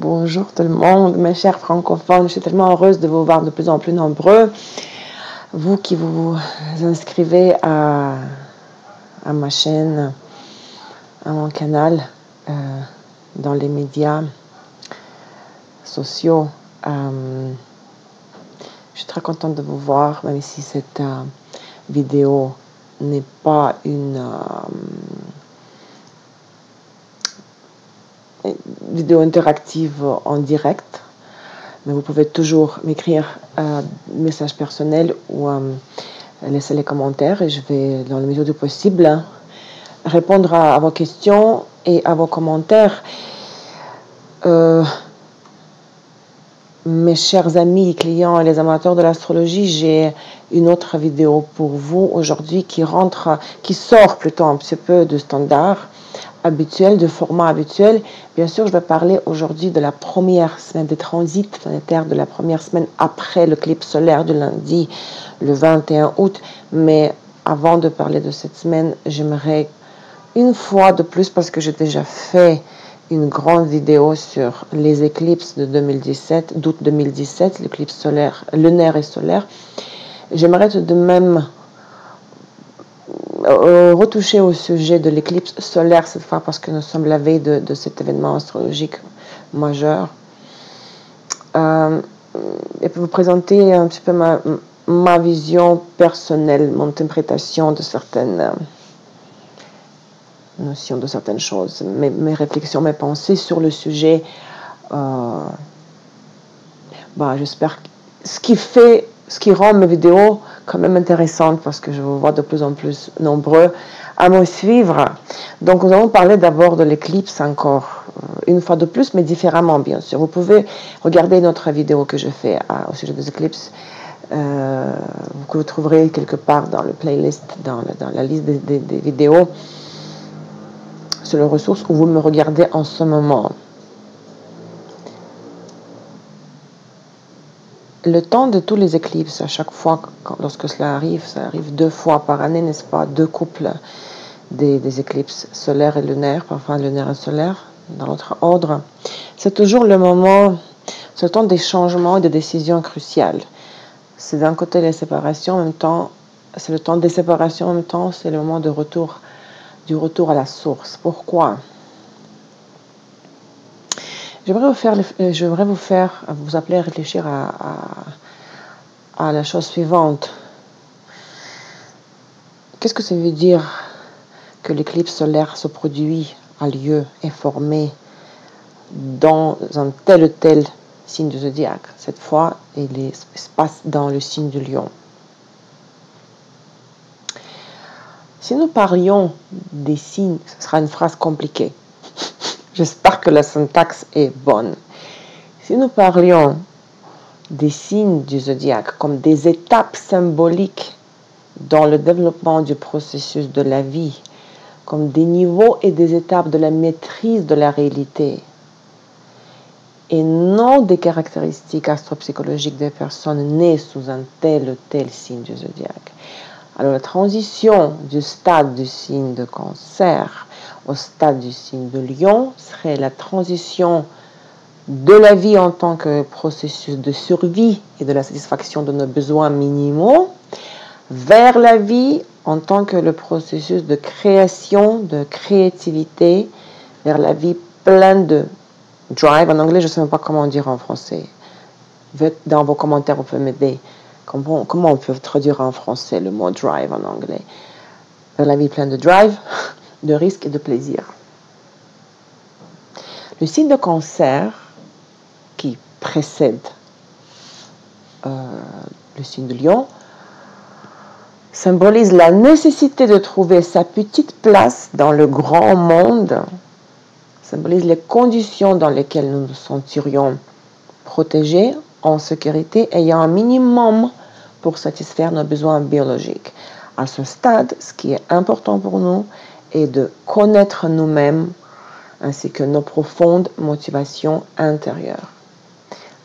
Bonjour tout le monde, mes chers francophones. Je suis tellement heureuse de vous voir de plus en plus nombreux. Vous qui vous inscrivez à ma chaîne, à mon canal, dans les médias sociaux. Je suis très contente de vous voir, même si cette vidéo n'est pas une vidéo interactive en direct, mais vous pouvez toujours m'écrire un message personnel ou laisser les commentaires et je vais, dans la mesure du possible, répondre à vos questions et à vos commentaires. Mes chers amis, clients et les amateurs de l'astrologie, j'ai une autre vidéo pour vous aujourd'hui qui sort plutôt un petit peu du standard habituel, du format habituel. Bien sûr, je vais parler aujourd'hui de la première semaine des transits planétaires, de la première semaine après l'éclipse solaire du lundi, le 21 août. Mais avant de parler de cette semaine, j'aimerais une fois de plus, parce que j'ai déjà fait une grande vidéo sur les éclipses de 2017, d'août 2017, l'éclipse solaire, lunaire et solaire. J'aimerais tout de même retoucher au sujet de l'éclipse solaire cette fois, parce que nous sommes la veille de cet événement astrologique majeur. Et puis vous présenter un petit peu ma vision personnelle, mon interprétation de certaines notions, de certaines choses, mes réflexions, mes pensées sur le sujet. J'espère ce qui rend mes vidéos quand même intéressantes, parce que je vous vois de plus en plus nombreux à me suivre. Donc nous allons parler d'abord de l'éclipse encore une fois de plus, mais différemment bien sûr. Vous pouvez regarder notre vidéo que je fais au sujet des éclipses, que vous trouverez quelque part dans le playlist, dans la liste des vidéos sur les ressources où vous me regardez en ce moment. Le temps de tous les éclipses, à chaque fois, lorsque cela arrive, ça arrive 2 fois par année, n'est-ce pas? 2 couples des éclipses solaires et lunaires, parfois lunaire et solaire, dans l'autre ordre. C'est toujours le moment, c'est le temps des changements et des décisions cruciales. C'est d'un côté les séparations, en même temps, c'est le temps des séparations, en même temps, c'est le moment du retour à la source. Pourquoi? J'aimerais vous appeler à réfléchir à la chose suivante. Qu'est-ce que ça veut dire que l'éclipse solaire se produit, a lieu, est formé dans un tel ou tel signe du zodiaque? Cette fois, il se passe dans le signe du lion. Si nous parlions des signes, ce sera une phrase compliquée. J'espère que la syntaxe est bonne. Si nous parlions des signes du zodiaque comme des étapes symboliques dans le développement du processus de la vie, comme des niveaux et des étapes de la maîtrise de la réalité, et non des caractéristiques astropsychologiques des personnes nées sous un tel ou tel signe du zodiaque. Alors la transition du stade du signe de Cancer au stade du signe de Lion serait la transition de la vie en tant que processus de survie et de la satisfaction de nos besoins minimaux vers la vie en tant que le processus de création, de créativité, vers la vie pleine de drive. En anglais, je ne sais même pas comment dire en français. Dans vos commentaires, vous pouvez m'aider. Comment on peut traduire en français le mot drive en anglais? Vers la vie pleine de drive, de risque et de plaisir. Le signe de Cancer, qui précède le signe de Lion, symbolise la nécessité de trouver sa petite place dans le grand monde, symbolise les conditions dans lesquelles nous nous sentirions protégés, en sécurité, ayant un minimum pour satisfaire nos besoins biologiques. À ce stade, ce qui est important pour nous est de connaître nous-mêmes ainsi que nos profondes motivations intérieures.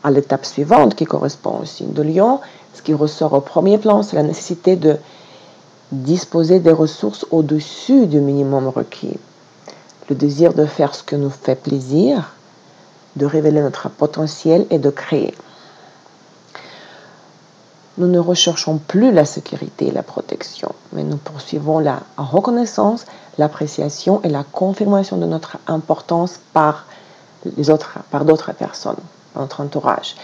À l'étape suivante, qui correspond au signe de Lion, ce qui ressort au premier plan, c'est la nécessité de disposer des ressources au-dessus du minimum requis. Le désir de faire ce que nous fait plaisir, de révéler notre potentiel et de créer. Nous ne recherchons plus la sécurité et la protection, mais nous poursuivons la reconnaissance, l'appréciation et la confirmation de notre importance par d'autres personnes, par notre entourage.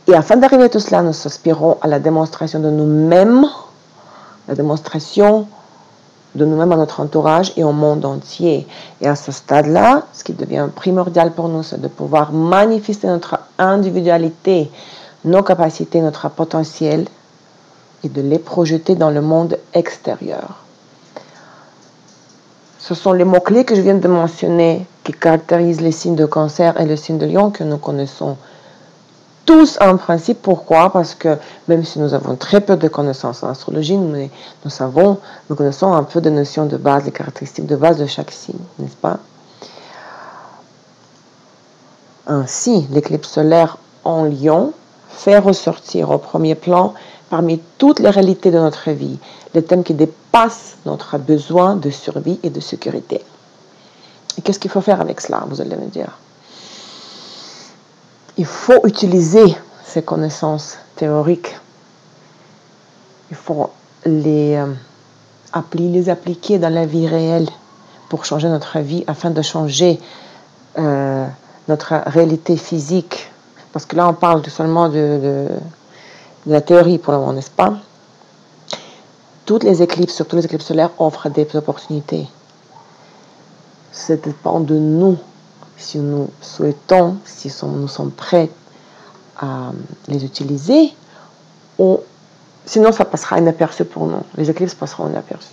Et afin d'arriver à tout cela, nous aspirons à la démonstration de nous-mêmes, la démonstration de nous-mêmes à notre entourage et au monde entier. Et à ce stade-là, ce qui devient primordial pour nous, c'est de pouvoir manifester notre individualité, nos capacités, notre potentiel et de les projeter dans le monde extérieur. Ce sont les mots-clés que je viens de mentionner qui caractérisent les signes de Cancer et le signe de Lion que nous connaissons tous en principe. Pourquoi? Parce que même si nous avons très peu de connaissances en astrologie, nous connaissons un peu des notions de base, les caractéristiques de base de chaque signe, n'est-ce pas? Ainsi, l'éclipse solaire en Lion fait ressortir au premier plan, parmi toutes les réalités de notre vie, les thèmes qui dépassent notre besoin de survie et de sécurité. Et qu'est-ce qu'il faut faire avec cela, vous allez me dire? Il faut utiliser ces connaissances théoriques. Il faut les appliquer dans la vie réelle pour changer notre vie, afin de changer notre réalité physique. Parce que là, on parle seulement de la théorie pour le moment, n'est-ce pas? Toutes les éclipses, surtout les éclipses solaires, offrent des opportunités. Ça dépend de nous. Si nous souhaitons, si nous sommes prêts à les utiliser, sinon ça passera inaperçu pour nous. Les éclipses passeront inaperçues.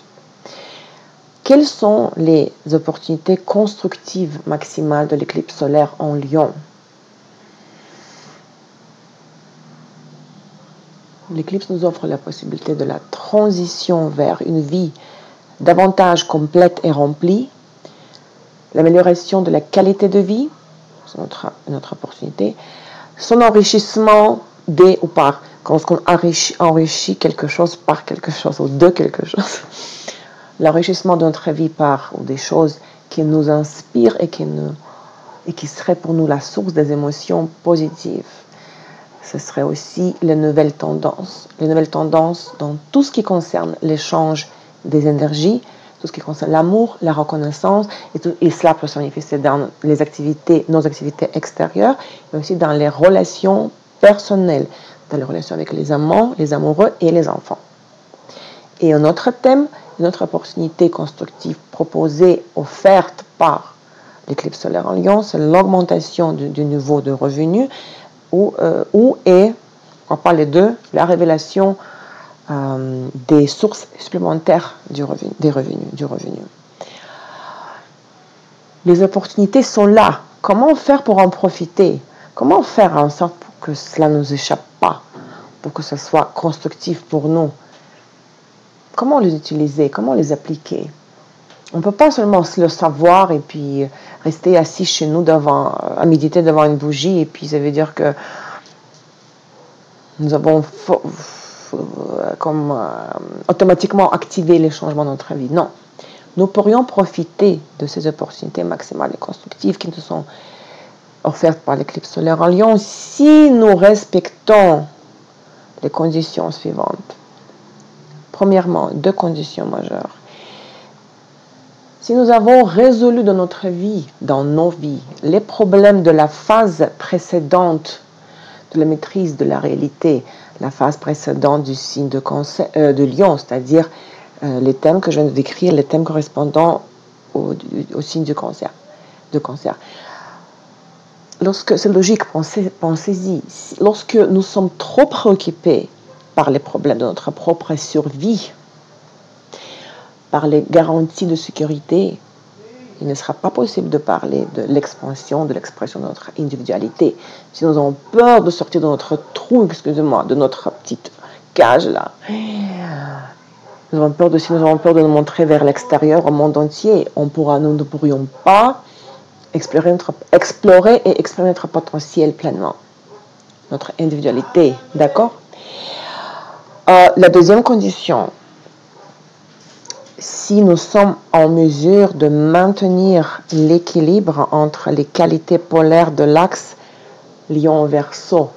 Quelles sont les opportunités constructives maximales de l'éclipse solaire en Lion? L'éclipse nous offre la possibilité de la transition vers une vie davantage complète et remplie, l'amélioration de la qualité de vie, c'est notre opportunité, son enrichissement des ou par, quand on enrichit quelque chose par quelque chose ou de quelque chose, l'enrichissement de notre vie par ou des choses qui nous inspirent et qui seraient pour nous la source des émotions positives. Ce serait aussi les nouvelles tendances dans tout ce qui concerne l'échange des énergies, tout ce qui concerne l'amour, la reconnaissance, et cela peut se manifester dans nos activités extérieures, mais aussi dans les relations personnelles, dans les relations avec les amants, les amoureux et les enfants. Et un autre thème, une autre opportunité constructive proposée, offerte par l'éclipse solaire en Lion, c'est l'augmentation du niveau de revenus, on parle de la révélation des sources supplémentaires des revenus. Les opportunités sont là. Comment faire pour en profiter? Comment faire en sorte que cela ne nous échappe pas, pour que ce soit constructif pour nous? Comment les utiliser? Comment les appliquer? On ne peut pas seulement le savoir et puis rester assis chez nous à méditer devant une bougie, et puis ça veut dire que nous avons automatiquement activé les changements dans notre vie. Non. Nous pourrions profiter de ces opportunités maximales et constructives qui nous sont offertes par l'éclipse solaire en Lion si nous respectons les conditions suivantes. Premièrement, 2 conditions majeures. Si nous avons résolu dans nos vies, les problèmes de la phase précédente de la maîtrise de la réalité, la phase précédente du signe de Lion, c'est-à-dire les thèmes que je viens de décrire, les thèmes correspondant au signe du cancer. C'est logique, pensez-y. Lorsque nous sommes trop préoccupés par les problèmes de notre propre survie, par les garanties de sécurité, il ne sera pas possible de parler de l'expansion, de l'expression de notre individualité. Si nous avons peur de sortir de notre trou, de notre petite cage là, si nous avons peur de nous montrer vers l'extérieur, au monde entier, nous ne pourrions pas explorer et exprimer notre potentiel pleinement, notre individualité, d'accord? La deuxième condition, si nous sommes en mesure de maintenir l'équilibre entre les qualités polaires de l'axe Lion Verseau.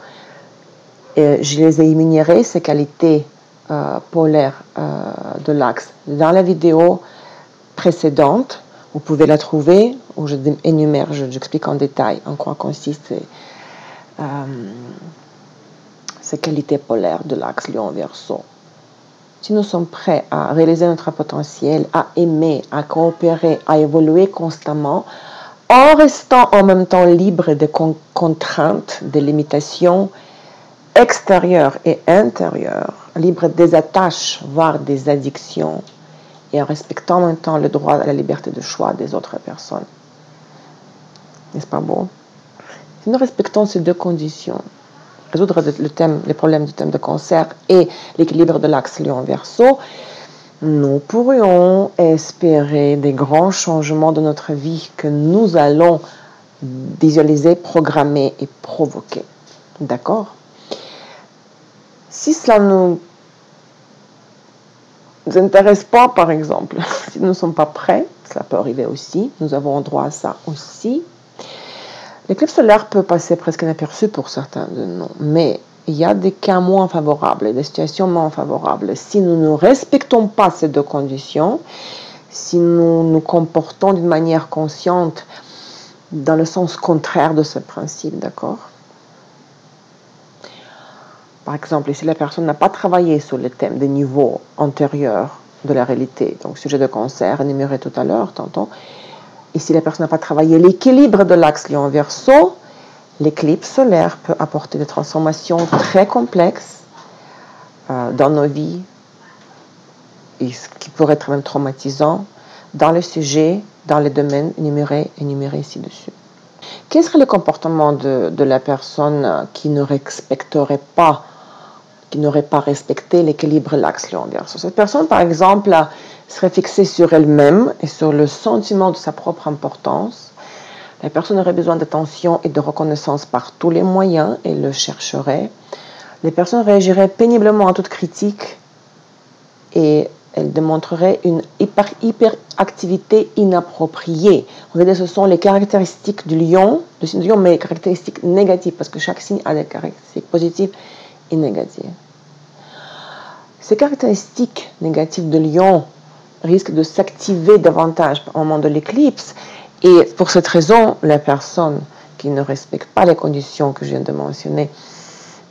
Et je les ai énumérées, ces qualités polaires de l'axe. Dans la vidéo précédente, vous pouvez la trouver, où je énumère, j'explique en détail en quoi consistent ces qualités polaires de l'axe Lion Verseau. Si nous sommes prêts à réaliser notre potentiel, à aimer, à coopérer, à évoluer constamment, en restant en même temps libre des contraintes, des limitations extérieures et intérieures, libre des attaches, voire des addictions, et en respectant en même temps le droit à la liberté de choix des autres personnes. N'est-ce pas beau? Si nous respectons ces deux conditions, résoudre les problèmes du thème de cancer et l'équilibre de l'axe Lion-Verseau, nous pourrions espérer des grands changements de notre vie que nous allons visualiser, programmer et provoquer. D'accord? Si cela ne nous intéresse pas, par exemple, si nous ne sommes pas prêts, cela peut arriver aussi, nous avons droit à ça aussi. L'éclipse solaire peut passer presque inaperçue pour certains de nous, mais il y a des cas moins favorables, des situations moins favorables. Si nous ne respectons pas ces deux conditions, si nous nous comportons d'une manière consciente dans le sens contraire de ce principe, d'accord? Par exemple, si la personne n'a pas travaillé sur le thème des niveaux antérieurs de la réalité, donc sujet de cancer, énuméré tout à l'heure, tantôt, et si la personne n'a pas travaillé l'équilibre de l'axe Lion-Verseau, l'éclipse solaire peut apporter des transformations très complexes dans nos vies, et ce qui pourrait être même traumatisant, dans le sujet, dans les domaines énumérés ci-dessus. Quel serait le comportement de la personne qui ne respecterait pas, qui n'aurait pas respecté l'équilibre de l'axe Lion-Verseau? Cette personne, par exemple, serait fixée sur elle-même et sur le sentiment de sa propre importance. La personne aurait besoin d'attention et de reconnaissance par tous les moyens et le chercherait. Les personnes réagiraient péniblement à toute critique et elles démontreraient une hyperactivité inappropriée. Regardez, ce sont les caractéristiques du lion, du signe du lion, mais les caractéristiques négatives, parce que chaque signe a des caractéristiques positives et négatives. Ces caractéristiques négatives de lion risquent de s'activer davantage au moment de l'éclipse. Et pour cette raison, la personne qui ne respecte pas les conditions que je viens de mentionner,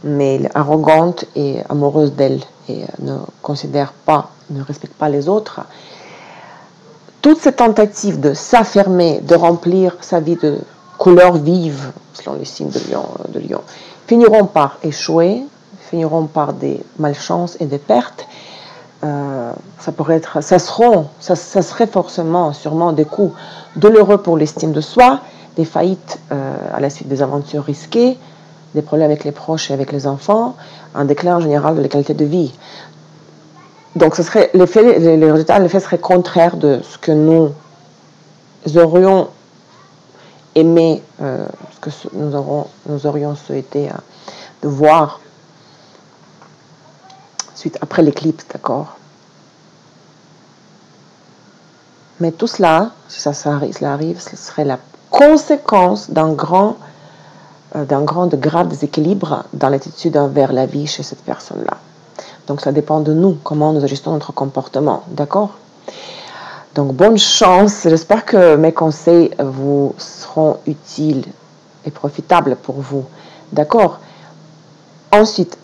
mais elle est arrogante et amoureuse d'elle et ne considère pas, ne respecte pas les autres, toutes ces tentatives de s'affirmer, de remplir sa vie de couleurs vives, selon les signes de lion, finiront par échouer, finiront par des malchances et des pertes. Ça serait forcément, sûrement des coups douloureux pour l'estime de soi, des faillites à la suite des aventures risquées, des problèmes avec les proches et avec les enfants, un déclin général de la qualité de vie. Donc, les résultats, l'effet serait contraire de ce que nous aurions aimé, ce que nous aurions souhaité de voir après l'éclipse, d'accord? Mais tout cela, si cela arrive, ce serait la conséquence d'un grand de grave déséquilibre dans l'attitude envers la vie chez cette personne-là. Donc, ça dépend de nous, comment nous ajustons notre comportement, d'accord? Donc, bonne chance. J'espère que mes conseils vous seront utiles et profitables pour vous, d'accord? Ensuite,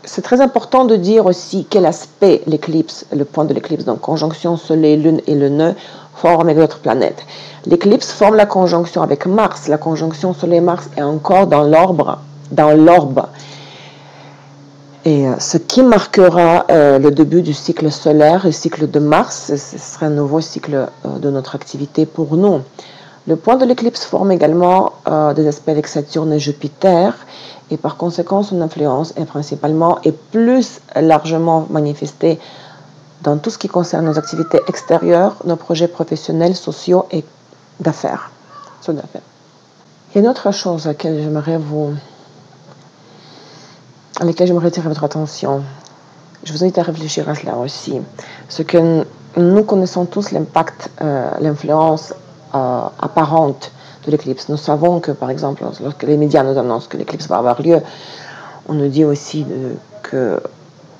c'est très important de dire aussi quel aspect l'éclipse, le point de l'éclipse, donc conjonction Soleil, Lune et le nœud, forme avec d'autres planètes. L'éclipse forme la conjonction avec Mars. La conjonction Soleil-Mars est encore dans l'orbe. Et ce qui marquera le début du cycle solaire, le cycle de Mars, ce sera un nouveau cycle de notre activité pour nous. Le point de l'éclipse forme également des aspects avec Saturne et Jupiter, et par conséquent, son influence est principalement et plus largement manifestée dans tout ce qui concerne nos activités extérieures, nos projets professionnels, sociaux et d'affaires. Il y a une autre chose à laquelle j'aimerais attirer votre attention. Je vous invite à réfléchir à cela aussi. Ce que nous connaissons tous l'impact, l'influence apparente de l'éclipse. Nous savons que, par exemple, lorsque les médias nous annoncent que l'éclipse va avoir lieu, on nous dit aussi que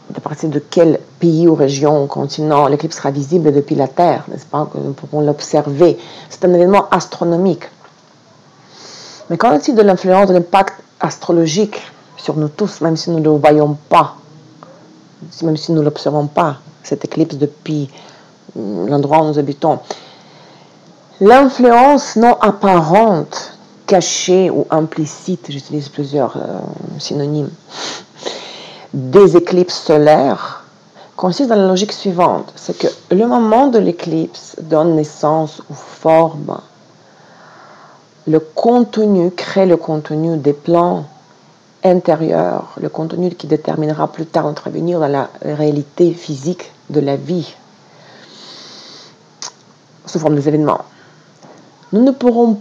de partir de quel pays ou région ou continent l'éclipse sera visible depuis la Terre, n'est-ce pas, que nous pourrons l'observer. C'est un événement astronomique. Mais qu'en est-il de l'influence, de l'impact astrologique sur nous tous, même si nous ne le voyons pas, même si nous ne l'observons pas, cette éclipse depuis l'endroit où nous habitons? L'influence non apparente, cachée ou implicite, j'utilise plusieurs synonymes, des éclipses solaires consiste dans la logique suivante, c'est que le moment de l'éclipse donne naissance ou forme le contenu, crée le contenu des plans intérieurs, le contenu qui déterminera plus tard notre avenir dans la réalité physique de la vie, sous forme des événements. Nous ne pouvons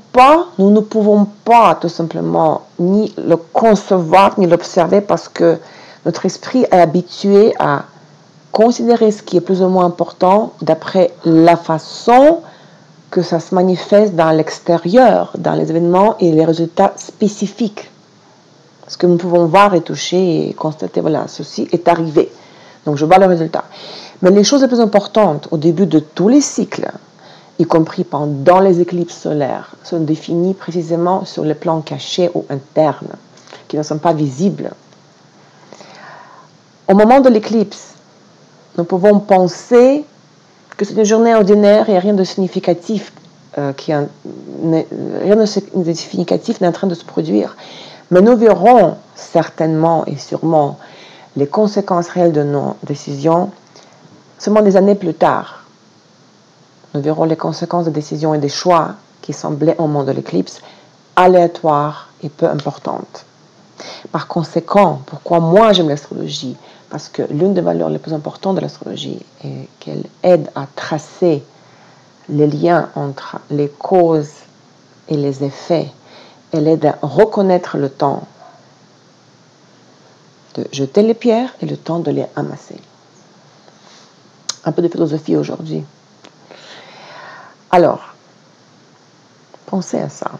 pas tout simplement ni le concevoir ni l'observer parce que notre esprit est habitué à considérer ce qui est plus ou moins important d'après la façon que ça se manifeste dans l'extérieur, dans les événements et les résultats spécifiques. Ce que nous pouvons voir et toucher et constater, voilà, ceci est arrivé. Donc je vois le résultat. Mais les choses les plus importantes au début de tous les cycles, y compris pendant les éclipses solaires, sont définies précisément sur le plan caché ou interne, qui ne sont pas visibles. Au moment de l'éclipse, nous pouvons penser que c'est une journée ordinaire et rien de significatif, rien de significatif n'est en train de se produire. Mais nous verrons certainement et sûrement les conséquences réelles de nos décisions seulement des années plus tard. Nous verrons les conséquences des décisions et des choix qui semblaient au moment de l'éclipse aléatoires et peu importantes. Par conséquent, pourquoi moi j'aime l'astrologie? Parce que l'une des valeurs les plus importantes de l'astrologie est qu'elle aide à tracer les liens entre les causes et les effets. Elle aide à reconnaître le temps de jeter les pierres et le temps de les amasser. Un peu de philosophie aujourd'hui. Alors, pensez à ça.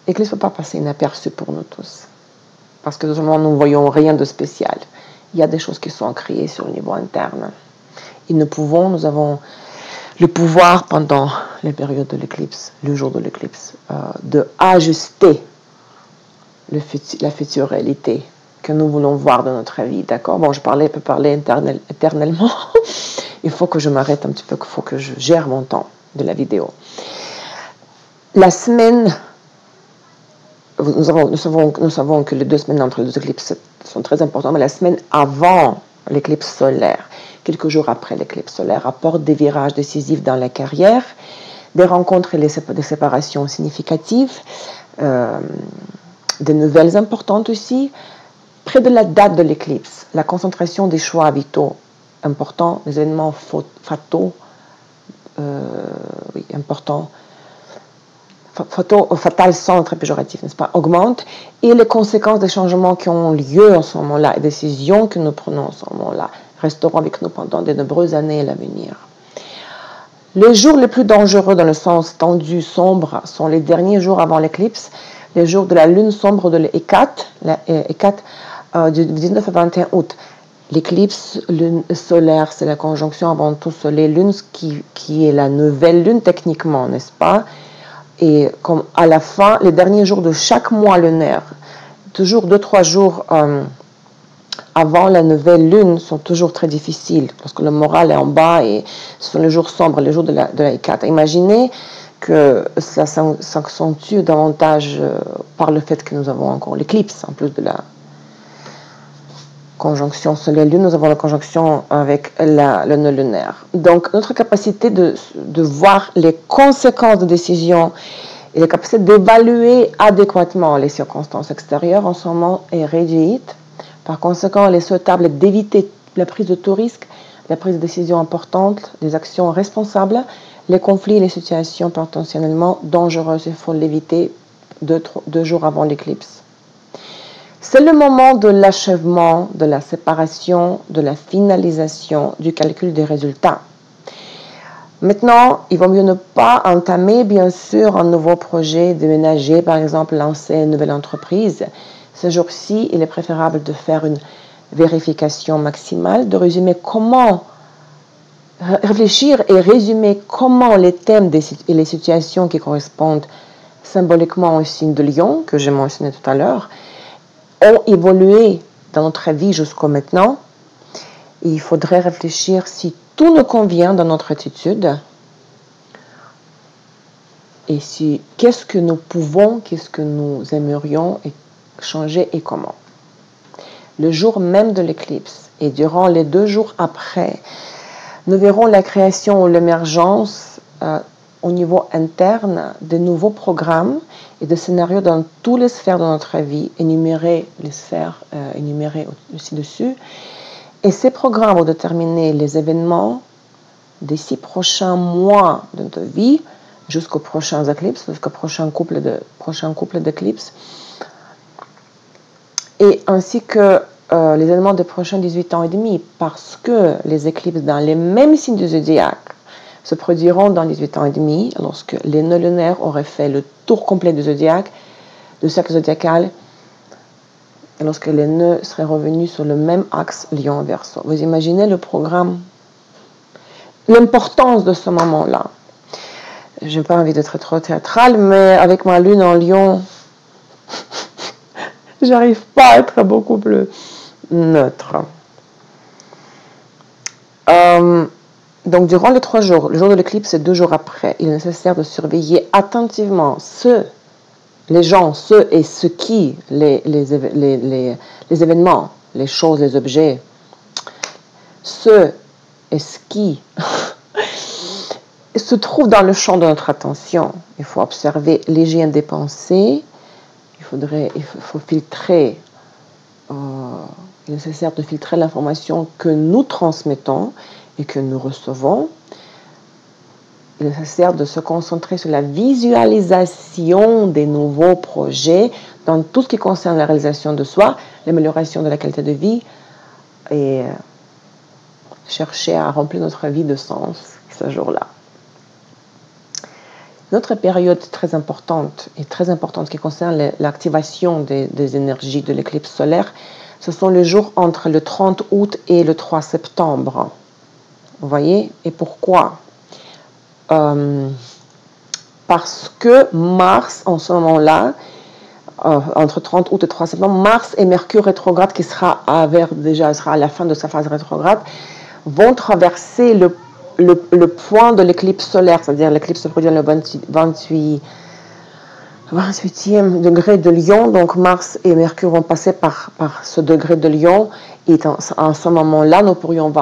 L'éclipse ne peut pas passer inaperçue pour nous tous. Parce que nous ne voyons rien de spécial. Il y a des choses qui sont créées sur le niveau interne. Et nous avons le pouvoir pendant les périodes de l'éclipse, le jour de l'éclipse, de ajuster la future réalité que nous voulons voir dans notre vie, d'accord? Bon, je peux parler éternellement. Il faut que je m'arrête un petit peu, il faut que je gère mon temps de la vidéo. La semaine, nous savons que les 2 semaines entre les 2 éclipses sont très importantes, mais la semaine avant l'éclipse solaire, quelques jours après l'éclipse solaire, apporte des virages décisifs dans la carrière, des rencontres et des séparations significatives, des nouvelles importantes aussi. Près de la date de l'éclipse, la concentration des choix vitaux importants, des événements fataux, importants, fatal sans très péjoratif, n'est-ce pas, augmente, et les conséquences des changements qui ont lieu en ce moment-là, et des décisions que nous prenons en ce moment-là, resteront avec nous pendant de nombreuses années à l'avenir. Les jours les plus dangereux dans le sens tendu, sombre, sont les derniers jours avant l'éclipse, les jours de la lune sombre de l'Hécat, du 19 à 21 août. L'éclipse lune solaire, c'est la conjonction avant tout soleil-lune, qui est la nouvelle lune techniquement, n'est-ce pas? Et comme à la fin, les derniers jours de chaque mois lunaire, toujours 2-3 jours avant la nouvelle lune, sont toujours très difficiles, parce que le moral est en bas et ce sont les jours sombres, les jours de la Hécat. Imaginez que ça s'accentue davantage par le fait que nous avons encore l'éclipse, en plus de la conjonction soleil-lune, nous avons la conjonction avec le nœud lunaire. Donc, notre capacité de voir les conséquences de décisions et la capacité d'évaluer adéquatement les circonstances extérieures en ce moment est réduite. Par conséquent, il est souhaitable d'éviter la prise de tout risque, la prise de décisions importantes, des actions responsables, les conflits et les situations potentiellement dangereuses. Il faut l'éviter 2 jours avant l'éclipse. C'est le moment de l'achèvement, de la séparation, de la finalisation, du calcul des résultats. Maintenant, il vaut mieux ne pas entamer, bien sûr, un nouveau projet, déménager, par exemple, lancer une nouvelle entreprise. Ce jour-ci, il est préférable de faire une vérification maximale, de réfléchir et résumer comment les thèmes et les situations qui correspondent symboliquement au signe de Lion, que j'ai mentionné tout à l'heure, ont évolué dans notre vie jusqu'à maintenant. Et il faudrait réfléchir si tout nous convient dans notre attitude et si qu'est-ce que nous pouvons, qu'est-ce que nous aimerions changer et comment. Le jour même de l'éclipse et durant les 2 jours après, nous verrons la création ou l'émergence au niveau interne de nouveaux programmes et de scénarios dans toutes les sphères de notre vie, énumérer les sphères énumérées ci-dessus. Et ces programmes vont déterminer les événements des 6 prochains mois de notre vie jusqu'aux prochains éclipses, jusqu'au prochain couple d'éclipses, et ainsi que les événements des prochains 18 ans et demi, parce que les éclipses dans les mêmes signes du zodiaque se produiront dans 18 ans et demi, lorsque les nœuds lunaires auraient fait le tour complet du zodiaque, du cercle zodiacal, et lorsque les nœuds seraient revenus sur le même axe Lion-Verseau. Vous imaginez le programme, l'importance de ce moment-là. Je n'ai pas envie d'être trop théâtrale, mais avec ma lune en Lion, j'arrive pas à être beaucoup plus neutre. Donc, durant les 3 jours, le jour de l'éclipse et 2 jours après, il est nécessaire de surveiller attentivement les gens, les événements, les choses, les objets, ceux et ce qui se trouvent dans le champ de notre attention. Il faut observer l'hygiène des pensées, il faut filtrer, il est nécessaire de filtrer l'information que nous transmettons et que nous recevons. Il est nécessaire de se concentrer sur la visualisation des nouveaux projets dans tout ce qui concerne la réalisation de soi, l'amélioration de la qualité de vie et chercher à remplir notre vie de sens ce jour-là. Une autre période très importante qui concerne l'activation des énergies de l'éclipse solaire, ce sont les jours entre le 30 août et le 3 septembre. Vous voyez? Et pourquoi? Parce que Mars, en ce moment-là, entre 30 août et 3 septembre, Mars et Mercure rétrograde, qui sera à la fin de sa phase rétrograde, vont traverser le point de l'éclipse solaire, c'est-à-dire l'éclipse se produit dans le 28e degré de Lion, donc Mars et Mercure vont passer par ce degré de Lion, et en ce moment-là, nous pourrions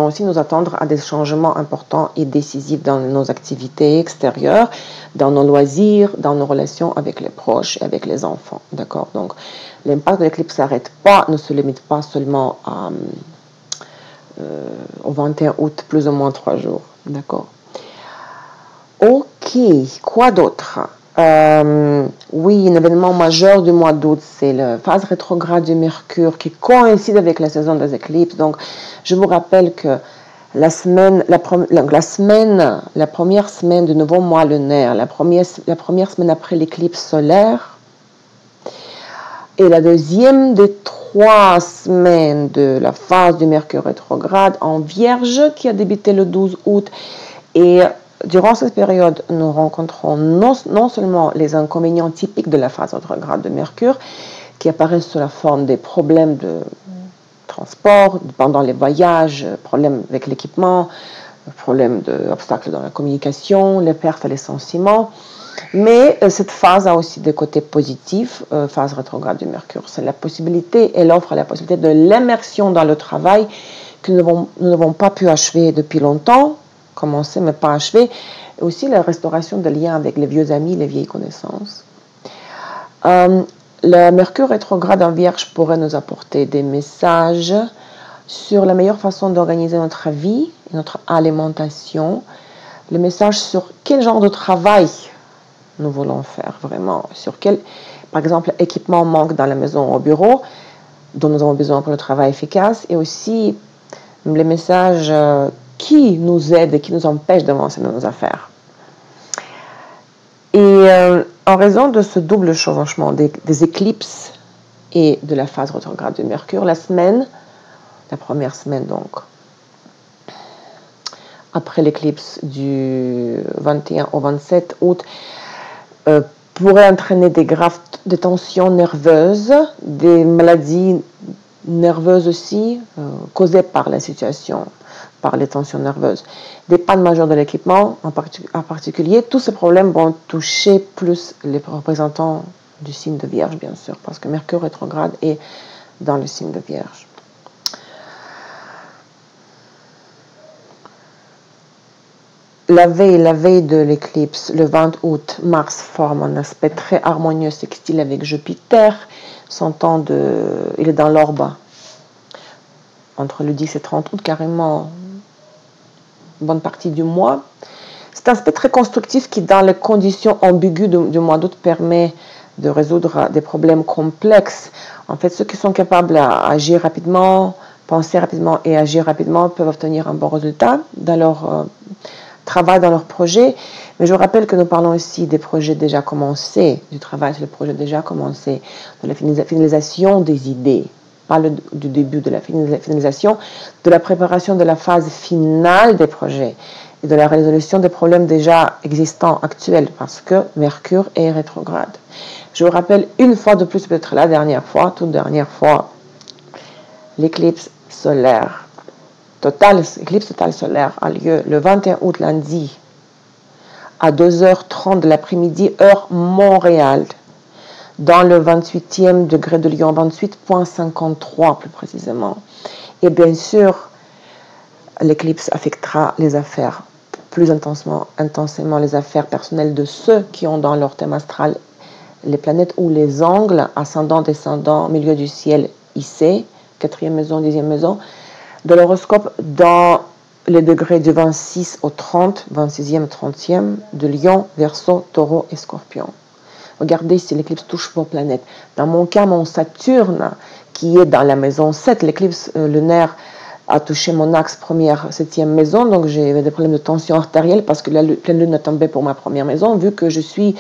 aussi nous attendre à des changements importants et décisifs dans nos activités extérieures, dans nos loisirs, dans nos relations avec les proches et avec les enfants, d'accord? Donc, l'impact de l'éclipse ne se limite pas seulement au 21 août, plus ou moins 3 jours, d'accord? Ok, quoi d'autre? Oui, un événement majeur du mois d'août, c'est la phase rétrograde du Mercure qui coïncide avec la saison des éclipses. Donc, je vous rappelle que la première semaine du nouveau mois lunaire, la première semaine après l'éclipse solaire, et la deuxième des 3 semaines de la phase du Mercure rétrograde en Vierge qui a débuté le 12 août. Et durant cette période, nous rencontrons non seulement les inconvénients typiques de la phase rétrograde de Mercure, qui apparaissent sous la forme des problèmes de transport pendant les voyages, problèmes avec l'équipement, problèmes d'obstacles dans la communication, les pertes et les sentiments. Mais cette phase a aussi des côtés positifs, phase rétrograde du Mercure. C'est la possibilité, elle offre la possibilité de l'immersion dans le travail que nous n'avons pas pu achever depuis longtemps, commencer mais pas achever, et aussi la restauration des liens avec les vieux amis, les vieilles connaissances. Le Mercure rétrograde en Vierge pourrait nous apporter des messages sur la meilleure façon d'organiser notre vie, notre alimentation, le message sur quel genre de travail nous voulons faire vraiment, sur quel, par exemple, équipement manque dans la maison ou au bureau, dont nous avons besoin pour le travail efficace, et aussi les messages qui nous aide et qui nous empêche d'avancer dans nos affaires. Et en raison de ce double chevauchement des éclipses et de la phase rétrograde de Mercure, la première semaine donc, après l'éclipse du 21 au 27 août, pourrait entraîner des graves de tensions nerveuses, des maladies nerveuses aussi, causées par la situation, par les tensions nerveuses, des pannes majeures de l'équipement en particulier. Tous ces problèmes vont toucher plus les représentants du signe de Vierge, bien sûr, parce que Mercure rétrograde est dans le signe de Vierge. La veille de l'éclipse, le 20 août, Mars forme un aspect très harmonieux sextile avec Jupiter. Il est dans l'orbe entre le 10 et 30 août, carrément une bonne partie du mois. C'est un aspect très constructif qui, dans les conditions ambiguës du mois d'août, permet de résoudre des problèmes complexes. En fait, ceux qui sont capables d'agir rapidement, penser rapidement et agir rapidement peuvent obtenir un bon résultat dans leur travail, dans leur projet. Mais je vous rappelle que nous parlons ici des projets déjà commencés, du travail sur les projets déjà commencés, de la finalisation des idées, pas du début de la finalisation, de la préparation de la phase finale des projets et de la résolution des problèmes déjà existants, actuels, parce que Mercure est rétrograde. Je vous rappelle une fois de plus, peut-être la dernière fois, toute dernière fois, l'éclipse solaire. L'éclipse totale solaire a lieu le 21 août lundi à 2h30 de l'après-midi, heure Montréal, dans le 28e degré de Lion, 28,53 plus précisément. Et bien sûr, l'éclipse affectera les affaires, plus intensément les affaires personnelles de ceux qui ont dans leur thème astral les planètes ou les angles, ascendant, descendant, milieu du ciel, IC, 4e maison, 10e maison, de l'horoscope dans les degrés du 26 au 30, 26e, 30e, de Lion, Verseau, Taureau et Scorpion. Regardez si l'éclipse touche vos planètes. Dans mon cas, mon Saturne, qui est dans la maison 7, l'éclipse lunaire a touché mon axe première, 7e maison, donc j'ai des problèmes de tension artérielle parce que la pleine lune a tombé pour ma première maison, vu que je suis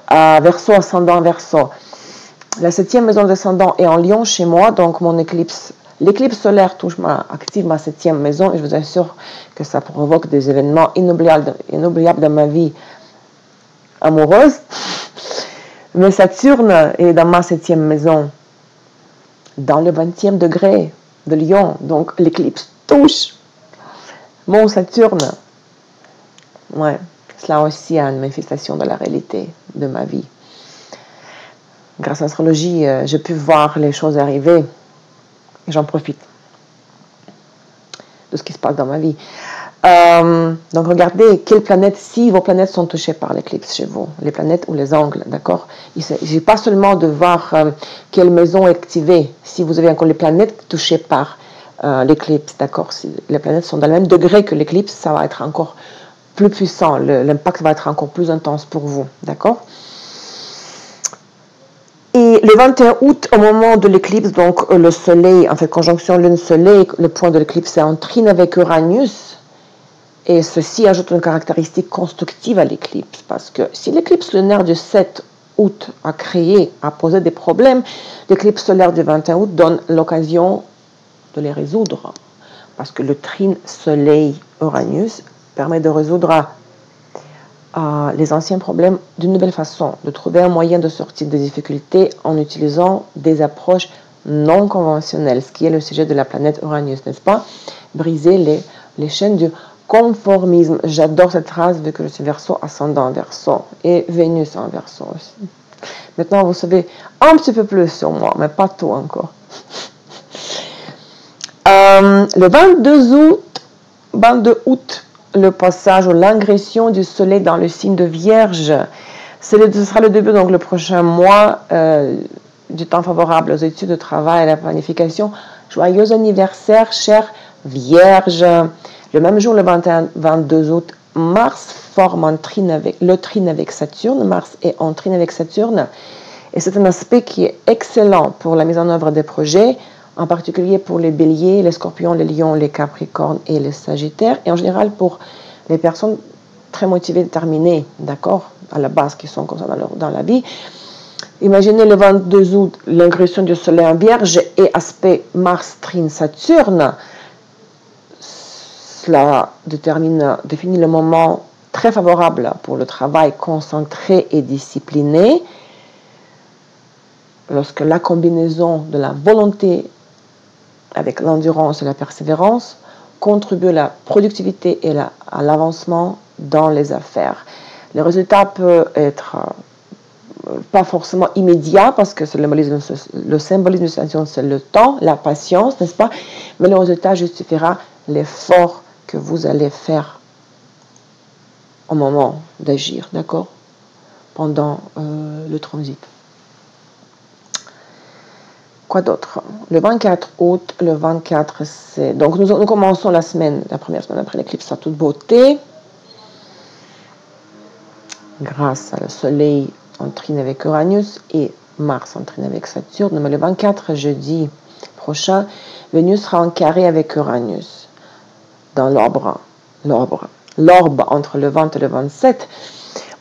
à Verseau, ascendant Verseau. La 7e maison descendant est en Lion chez moi, donc l'éclipse solaire active ma 7e maison et je vous assure que ça provoque des événements inoubliables dans ma vie amoureuse. Mais Saturne est dans ma 7e maison, dans le 20e degré de Lion, donc l'éclipse touche mon Saturne. Ouais, cela aussi a une manifestation de la réalité de ma vie. Grâce à l'astrologie, j'ai pu voir les choses arriver. Et j'en profite de ce qui se passe dans ma vie. Donc regardez quelles planètes, si vos planètes sont touchées par l'éclipse chez vous, les planètes ou les angles, d'accord? Il ne s'agit pas seulement de voir quelle maison est activée, si vous avez encore les planètes touchées par l'éclipse, d'accord? Si les planètes sont dans le même degré que l'éclipse, ça va être encore plus puissant, l'impact va être encore plus intense pour vous, d'accord? Et le 21 août, au moment de l'éclipse, donc le soleil, en fait, conjonction lune-soleil, le point de l'éclipse est en trine avec Uranus. Et ceci ajoute une caractéristique constructive à l'éclipse. Parce que si l'éclipse lunaire du 7 août a posé des problèmes, l'éclipse solaire du 21 août donne l'occasion de les résoudre. Parce que le trine soleil-Uranus permet de résoudre les anciens problèmes d'une nouvelle façon, de trouver un moyen de sortir des difficultés en utilisant des approches non conventionnelles, ce qui est le sujet de la planète Uranus, n'est-ce pas? Briser les chaînes du conformisme. J'adore cette phrase vu que je suis Verseau, ascendant Verseau et Vénus en Verseau aussi. Maintenant, vous savez un petit peu plus sur moi, mais pas tout encore. Le 22 août, le passage ou l'ingression du soleil dans le signe de Vierge. Ce sera le début, donc le prochain mois, du temps favorable aux études, au travail, à la planification. Joyeux anniversaire, chère Vierge. Le même jour, le 22 août, Mars forme le trine avec Saturne. Mars est en trine avec Saturne. Et c'est un aspect qui est excellent pour la mise en œuvre des projets, en particulier pour les béliers, les scorpions, les lions, les capricornes et les sagittaires, et en général pour les personnes très motivées, déterminées, d'accord, à la base, qui sont comme ça dans la vie. Imaginez le 22 août, l'ingression du soleil en vierge et aspect Mars, Trine, Saturne. Cela définit le moment très favorable pour le travail concentré et discipliné, lorsque la combinaison de la volonté avec l'endurance et la persévérance contribue à la productivité et à l'avancement dans les affaires. Le résultat peut être pas forcément immédiat, parce que le symbolisme de Saturne, c'est le temps, la patience, n'est-ce pas? Mais le résultat justifiera l'effort que vous allez faire au moment d'agir, d'accord? Pendant le transit. Quoi d'autre? Le 24 août, le 24, c'est... Donc, nous commençons la première semaine après l'éclipse à toute beauté. Grâce à le Soleil en trine avec Uranus et Mars en trine avec Saturne. Mais le 24, jeudi prochain, Vénus sera en carré avec Uranus dans l'orbe entre le 20 et le 27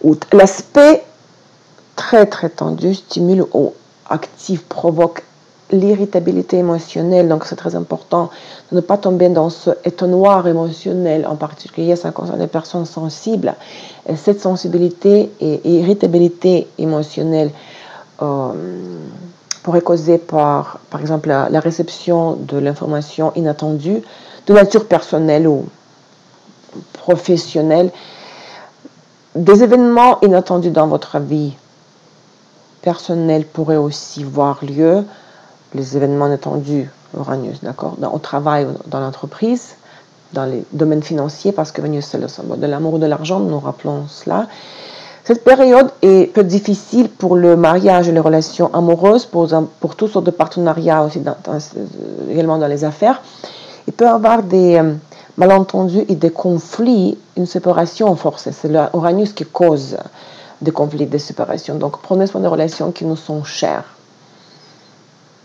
août. L'aspect très très tendu stimule ou active, provoque l'irritabilité émotionnelle, donc c'est très important de ne pas tomber dans ce étonnoir émotionnel, en particulier ça concerne les personnes sensibles. Et cette sensibilité et irritabilité émotionnelle pourrait causer par exemple la réception de l'information inattendue de nature personnelle ou professionnelle, des événements inattendus dans votre vie personnelle pourraient aussi voir lieu. Les événements inattendus, Uranus, d'accord, au travail, dans l'entreprise, dans les domaines financiers, parce que Vénus, c'est le symbole de l'amour ou de l'argent, nous rappelons cela. Cette période peut être difficile pour le mariage et les relations amoureuses, pour toutes sortes de partenariats aussi, également dans les affaires. Il peut y avoir des malentendus et des conflits, une séparation forcée. C'est l'Uranus qui cause des conflits, des séparations. Donc, prenez soin des relations qui nous sont chères.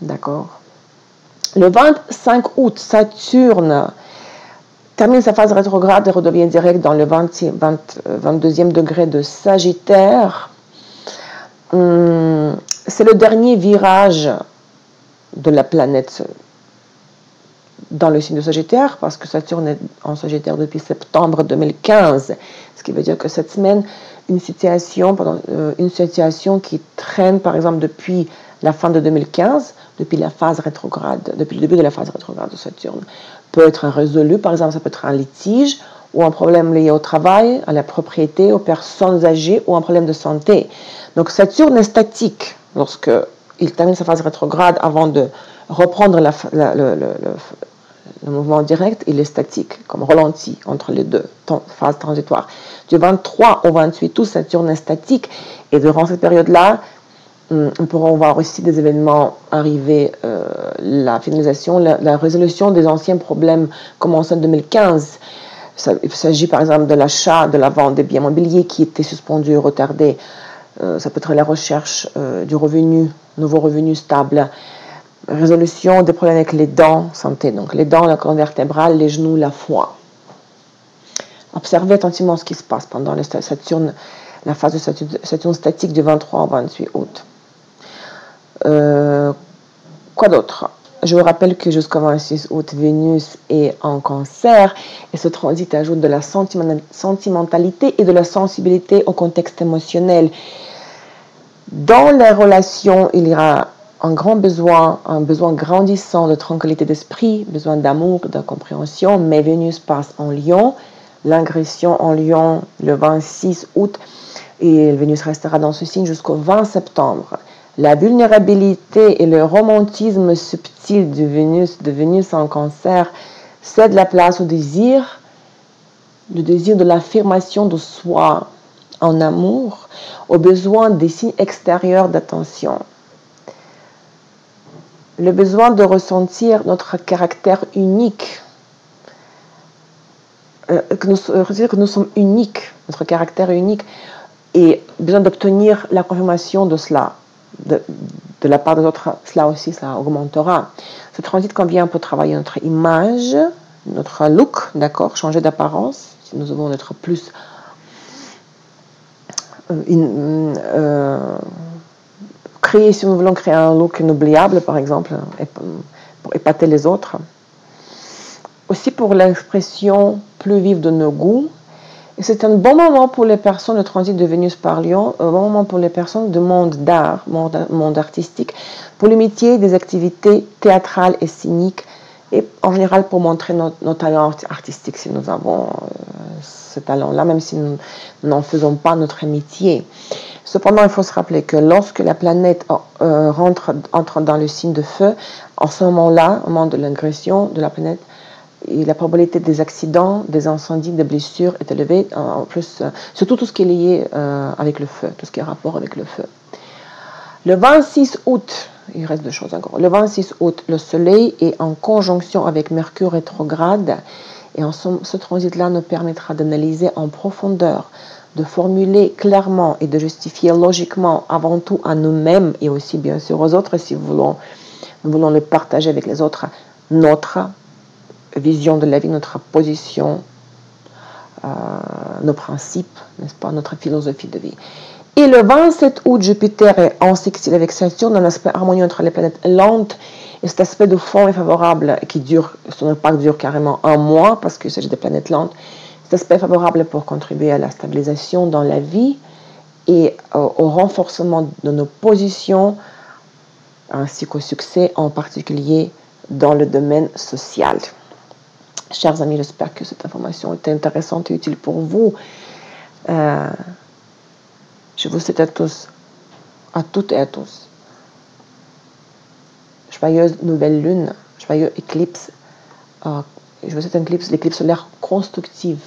D'accord. Le 25 août, Saturne termine sa phase rétrograde et redevient direct dans le 22e degré de Sagittaire. C'est le dernier virage de la planète dans le signe de Sagittaire, parce que Saturne est en Sagittaire depuis septembre 2015, ce qui veut dire que cette semaine, une situation qui traîne par exemple depuis la fin de 2015, depuis la phase rétrograde, depuis le début de la phase rétrograde de Saturne, peut être résolue. Par exemple, ça peut être un litige ou un problème lié au travail, à la propriété, aux personnes âgées ou un problème de santé. Donc Saturne est statique lorsqu'il termine sa phase rétrograde avant de reprendre le mouvement direct. Il est statique, comme ralenti entre les deux phases transitoires. Du 23 au 28 août, Saturne est statique, et durant cette période-là, on pourra voir aussi des événements arriver, la finalisation, la résolution des anciens problèmes commencés en 2015. Il s'agit par exemple de l'achat, de la vente des biens immobiliers qui étaient suspendus, retardés. Ça peut être la recherche du revenu, nouveau revenu stable. Résolution des problèmes avec les dents, santé, donc les dents, la colonne vertébrale, les genoux, la foie. Observez attentivement ce qui se passe pendant la phase de Saturne statique du 23 au 28 août. Quoi d'autre? Je vous rappelle que jusqu'au 26 août, Vénus est en Cancer, et ce transit ajoute de la sentimentalité et de la sensibilité au contexte émotionnel. Dans les relations, il y aura un besoin grandissant de tranquillité d'esprit, besoin d'amour, de compréhension, mais Vénus passe en Lion, l'ingression en Lion le 26 août, et Vénus restera dans ce signe jusqu'au 20 septembre. La vulnérabilité et le romantisme subtil de Vénus en Cancer cèdent la place au désir, le désir de l'affirmation de soi en amour, au besoin des signes extérieurs d'attention. Le besoin de ressentir notre caractère unique, que nous sommes uniques, notre caractère unique, et besoin d'obtenir la confirmation de cela, de la part des autres, cela aussi, ça augmentera. Ce transit convient pour travailler notre image, notre look, d'accord, changer d'apparence. Si nous devons être plus créer, si nous voulons créer un look inoubliable, par exemple, pour épater les autres. Aussi pour l'expression plus vive de nos goûts. Et c'est un bon moment pour les personnes, le transit de Vénus par Lion, un bon moment pour les personnes du monde d'art, monde artistique, pour l'imiter des activités théâtrales et scéniques, et en général pour montrer nos talents artistiques, si nous avons ce talent-là, même si nous n'en faisons pas notre métier. Cependant, il faut se rappeler que lorsque la planète entre dans le signe de feu, en ce moment-là, au moment de l'agression de la planète, et la probabilité des accidents, des incendies, des blessures est élevée, en plus, surtout tout ce qui est lié avec le feu, tout ce qui est rapport avec le feu. Le 26 août, il reste deux choses encore. Le 26 août, le Soleil est en conjonction avec Mercure rétrograde, et ce transit-là nous permettra d'analyser en profondeur, de formuler clairement et de justifier logiquement, avant tout à nous-mêmes et aussi bien sûr aux autres, si nous voulons le partager avec les autres, notre vision de la vie, notre position, nos principes, n'est-ce pas, notre philosophie de vie. Et le 27 août, Jupiter est en sextile avec Saturne, un aspect harmonieux entre les planètes lentes, et cet aspect de fond est favorable, qui dure, ce n'est pas que dure carrément un mois, parce qu'il s'agit des planètes lentes. Cet aspect est favorable pour contribuer à la stabilisation dans la vie et au renforcement de nos positions, ainsi qu'au succès, en particulier dans le domaine social. Chers amis, j'espère que cette information est intéressante et utile pour vous. Je vous souhaite à tous, à toutes et à tous, joyeuse nouvelle lune, joyeux éclipse. Je vous souhaite l'éclipse solaire constructive,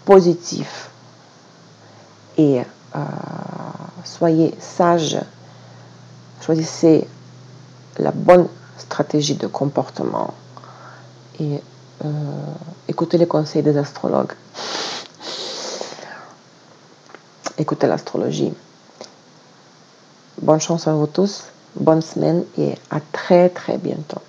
positive. Et soyez sages, choisissez la bonne stratégie de comportement et écoutez les conseils des astrologues. Écoutez l'astrologie. Bonne chance à vous tous, bonne semaine et à très très bientôt.